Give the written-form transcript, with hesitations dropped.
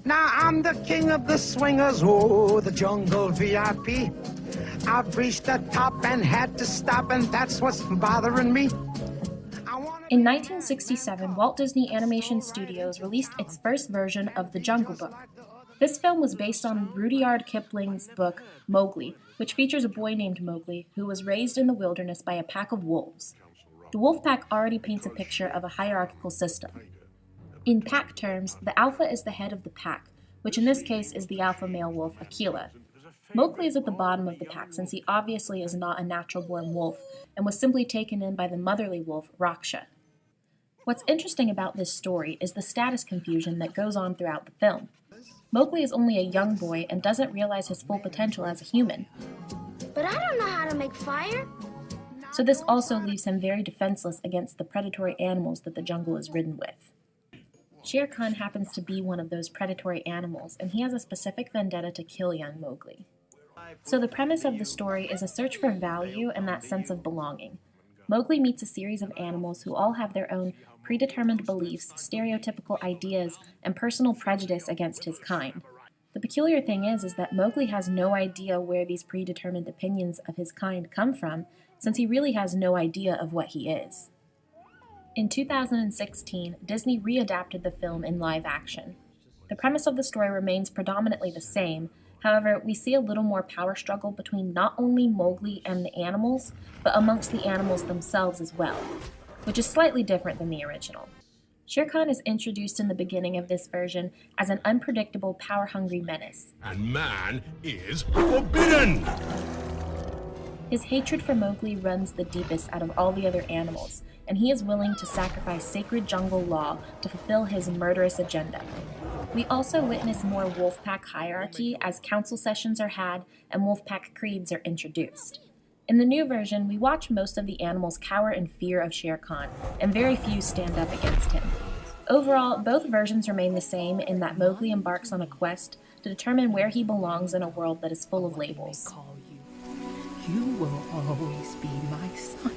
Now I'm the king of the swingers, oh, the jungle VIP. I've reached the top and had to stop, and that's what's bothering me. In 1967, Walt Disney Animation Studios released its first version of The Jungle Book. This film was based on Rudyard Kipling's book Mowgli, which features a boy named Mowgli who was raised in the wilderness by a pack of wolves. The wolf pack already paints a picture of a hierarchical system. In pack terms, the alpha is the head of the pack, which in this case is the alpha male wolf Akela. Mowgli is at the bottom of the pack since he obviously is not a natural-born wolf and was simply taken in by the motherly wolf Raksha. What's interesting about this story is the status confusion that goes on throughout the film. Mowgli is only a young boy and doesn't realize his full potential as a human. But I don't know how to make fire. So this also leaves him very defenseless against the predatory animals that the jungle is ridden with. Shere Khan happens to be one of those predatory animals, and he has a specific vendetta to kill young Mowgli. So the premise of the story is a search for value and that sense of belonging. Mowgli meets a series of animals who all have their own predetermined beliefs, stereotypical ideas, and personal prejudice against his kind. The peculiar thing is that Mowgli has no idea where these predetermined opinions of his kind come from, since he really has no idea of what he is. In 2016, Disney readapted the film in live action. The premise of the story remains predominantly the same. However, we see a little more power struggle between not only Mowgli and the animals, but amongst the animals themselves as well, which is slightly different than the original. Shere Khan is introduced in the beginning of this version as an unpredictable, power-hungry menace. And man is forbidden! His hatred for Mowgli runs the deepest out of all the other animals, and he is willing to sacrifice sacred jungle law to fulfill his murderous agenda. We also witness more wolfpack hierarchy as council sessions are had and wolfpack creeds are introduced. In the new version, we watch most of the animals cower in fear of Shere Khan, and very few stand up against him. Overall, both versions remain the same in that Mowgli embarks on a quest to determine where he belongs in a world that is full of labels. You will always be my son.